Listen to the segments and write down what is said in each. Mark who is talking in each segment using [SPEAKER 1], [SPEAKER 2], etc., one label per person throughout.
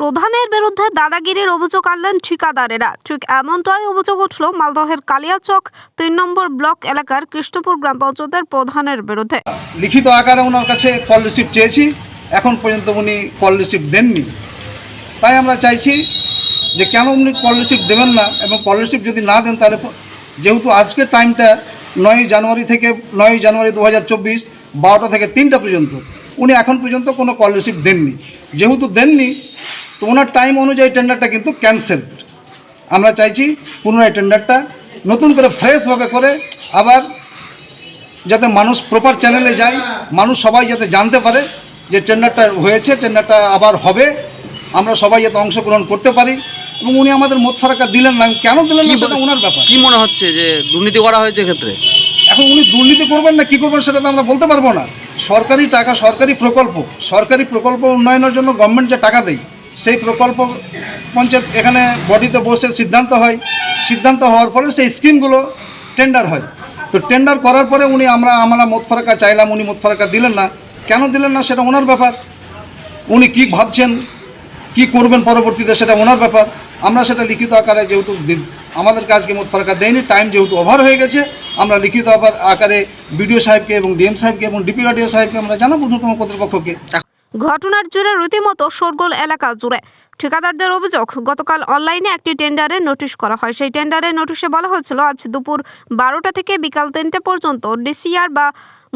[SPEAKER 1] প্রধানের বিরুদ্ধে দাদাগিরির অভিযোগ আনলেন ঠিকাদারেরা। ঠিক এমনটাই অভিযোগ উঠল মালদহের কালিয়াচক ৩ নম্বর ব্লক এলাকার কৃষ্ণপুর গ্রাম পঞ্চায়েতের প্রধানের বিরুদ্ধে।
[SPEAKER 2] লিখিত আকারে ওনার কাছে কল রিসিপ্ট চেয়েছি, এখন পর্যন্ত উনি কল রিসিপ্ট দেননি। তাই আমরা চাইছি যে কেন উনি কল রিসিপ্ট দেবেন না, এবং কল রিসিপ্ট যদি না দেন তাহলে যেহেতু আজকের টাইমটা 9 জানুয়ারি থেকে 9 জানুয়ারি 2024 12টা থেকে 3টা পর্যন্ত উনি এখন পর্যন্ত কোনো কল রিসিপ্ট দেননি। যেহেতু দেননি তো ওনার টাইম অনুযায়ী টেন্ডারটা কিন্তু ক্যান্সেলড। আমরা চাইছি পুনরায় টেন্ডারটা নতুন করে ফ্রেশভাবে করে আবার যাতে মানুষ প্রপার চ্যানেলে যায়, মানুষ সবাই যাতে জানতে পারে যে টেন্ডারটা হয়েছে, টেন্ডারটা আবার হবে, আমরা সবাই যাতে অংশগ্রহণ করতে পারি। এবং উনি আমাদের মত ফারাক্কা দিলেন না, কেন দিলেন না সেটা ওনার ব্যাপার।
[SPEAKER 3] কি মনে হচ্ছে যে দুর্নীতি করা হয়েছে ক্ষেত্রে?
[SPEAKER 2] এখন উনি দুর্নীতি করবেন না কি করবেন সেটা তো আমরা বলতে পারবো না। সরকারি টাকা, সরকারি প্রকল্প উন্নয়নের জন্য গভর্নমেন্ট যে টাকা দেয়, সেই প্রকল্প পঞ্চায়েত এখানে বডিতে বসে সিদ্ধান্ত হয়, সিদ্ধান্ত হওয়ার পরে সেই স্কিমগুলো টেন্ডার হয়। তো টেন্ডার করার পরে আমরা মত ফারাক্কা চাইলাম, উনি মত ফারাক্কা দিলেন না। কেন দিলেন না সেটা ওনার ব্যাপার। উনি কি ভাবছেন, কি করবেন পরবর্তীতে সেটা ওনার ব্যাপার। আমরা সেটা লিখিত আকারে, যেহেতু আমাদের কাজকে মত ফারাক্কা দেয়নি, টাইম যেহেতু ওভার হয়ে গেছে, আমরা লিখিত আকারে বিডিও সাহেবকে এবং ডিএম সাহেবকে এবং ডিপিআরডিও সাহেবকে আমরা জানাবো ঊর্ধ্বতম কর্তৃপক্ষকে।
[SPEAKER 1] ঘটনার জেরে রীতিমতো শোরগোল এলাকা জুড়ে। ঠিকাদারদের অভিযোগ, গতকাল অনলাইনে একটি টেন্ডারে নোটিশ করা হয়। সেই টেন্ডারের নোটিশে বলা হয়েছিল আজ দুপুর 12টা থেকে বিকাল 3টা পর্যন্ত ডিসিআর বা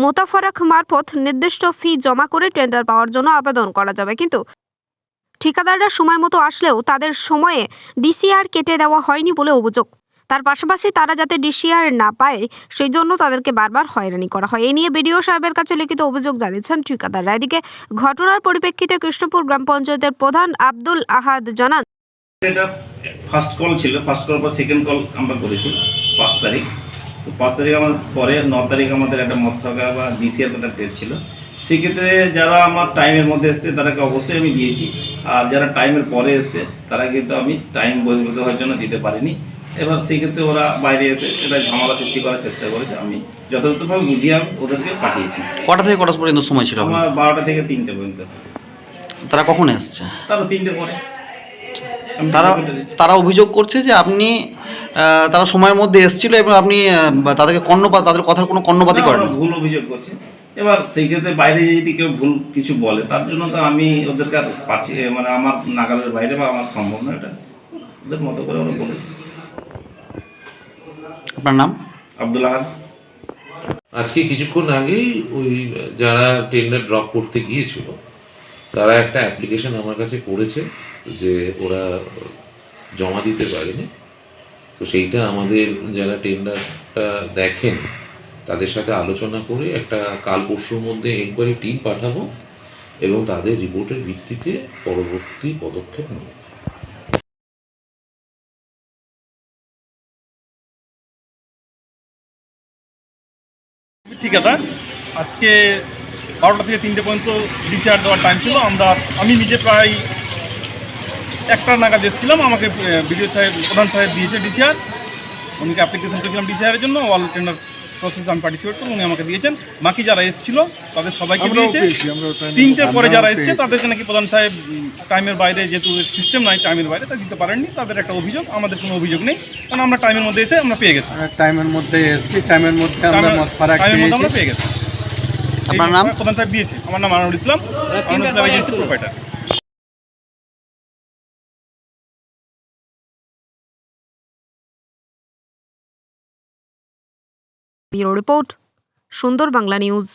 [SPEAKER 1] মোতাফারাক মারফত নির্দিষ্ট ফি জমা করে টেন্ডার পাওয়ার জন্য আবেদন করা যাবে। কিন্তু ঠিকাদাররা সময় মতো আসলেও তাদের সময়ে ডিসিআর কেটে দেওয়া হয়নি বলে অভিযোগ। তার পাশাপাশি তারা যাতে ডিসিআর না পায় সেই জন্য তাদেরকে বারবার হয়রানি করা হয়। এ নিয়ে বিডিও সাহেবের কাছে লিখিত অভিযোগ জানিয়েছেন ঠিকাদাররা। এদিকে ঘটনার পরিপ্রেক্ষিতে কৃষ্ণপুর গ্রাম পঞ্চায়েতের প্রধান আব্দুল আহাদ জানান,
[SPEAKER 4] এটা ফার্স্ট কল ছিল, ফার্স্ট কল পর সেকেন্ড কল আমরা করেছি 5 তারিখ। তো 5 তারিখ আমার পরে 9 তারিখ আমাদের একটা মত ফারাক্কা বা ডিসিআর একটা ডেট ছিল। সেক্ষেত্রে যারা আমার টাইমের মধ্যে এসছে তাদেরকে অবশ্যই আমি দিয়েছি, আর যারা টাইমের পরে এসছে তারা কিন্তু আমি টাইম বহির্ভূত হওয়ার জন্য দিতে পারিনি। এবার সেক্ষেত্রে ওরা বাইরে এসে এটা ঝামেলা সৃষ্টি করার চেষ্টা করেছে। আমি যথাযথভাবে বুঝিয়ে আমি ওদেরকে পাঠিয়েছি।
[SPEAKER 3] কটা থেকে কটা পর্যন্ত সময় ছিল
[SPEAKER 4] আমার 12টা থেকে 3টে পর্যন্ত।
[SPEAKER 3] তারা কখন এসছে?
[SPEAKER 4] তারা 3টে পরে।
[SPEAKER 3] তারা অভিযোগ করছে যে আপনি তারা সময়ের মধ্যে এসেছিল এবং আপনি তাদেরকে তাদের কথার কোনো কর্ণপাতই করেন।
[SPEAKER 4] ভুল অভিযোগ করছে। এবার সেই ক্ষেত্রে বাইরে যদি কেউ ভুল কিছু বলে তার জন্য তো আমি ওদেরকে আর পাচ্ছি, মানে আমার নাগালের বাইরে বা আমার সম্ভব না, এটা ওদের মতো করে ওরা বলেছে।
[SPEAKER 3] আপনার নাম?
[SPEAKER 4] আব্দুল আহাদ।
[SPEAKER 5] আজকে কিছুক্ষণ আগেই ওই যারা টেন্ডার ড্রপ করতে গিয়েছিল তারা একটা অ্যাপ্লিকেশন আমার কাছে করেছে যে ওরা জমা দিতে পারেনি। তো সেইটা আমাদের যারা টেন্ডারটা দেখেন তাদের সাথে আলোচনা করে একটা কাল পরশুর মধ্যে এনকোয়ারি টিম পাঠাবো এবং তাদের রিপোর্টের ভিত্তিতে পরবর্তী পদক্ষেপ নেব।
[SPEAKER 6] ঠিকাদার আজকে 12টা থেকে 3টে পর্যন্ত ডিসিআর দেওয়ার টাইম ছিল। আমি নিজে প্রায় 1টা নাগাদ এসেছিলাম। আমাকে বিডিও সাহেব, প্রধান সাহেব দিয়েছে ডিসিআর। উনিকে অ্যাপ্লিকেশন করেছিলাম ডিসিআরের জন্য, অল টেন্ডার প্রসেস আমি পার্টিসিপেট করলাম, উনি আমাকে দিয়েছেন। বাকি যারা এসেছিল তাদের সবাইকে দিয়েছে। 3টের পরে যারা এসছে তাদেরকে নাকি প্রধান সাহেব টাইমের বাইরে, যেহেতু সিস্টেম নাই টাইমের বাইরে, তা দিতে পারেননি। তাদের একটা অভিযোগ, আমাদের কোনো অভিযোগ নেই, কারণ আমরা টাইমের মধ্যে এসে আমরা পেয়ে গেছি।
[SPEAKER 2] টাইমের মধ্যে এসেছি, টাইমের মধ্যে আমরা
[SPEAKER 6] পেয়ে গেছি।
[SPEAKER 3] আপনার নাম?
[SPEAKER 6] প্রধান সাহেব দিয়েছে। আমার নাম Anwarul Islam, agency provider.
[SPEAKER 1] Bureau report, সুন্দর বাংলা নিউজ।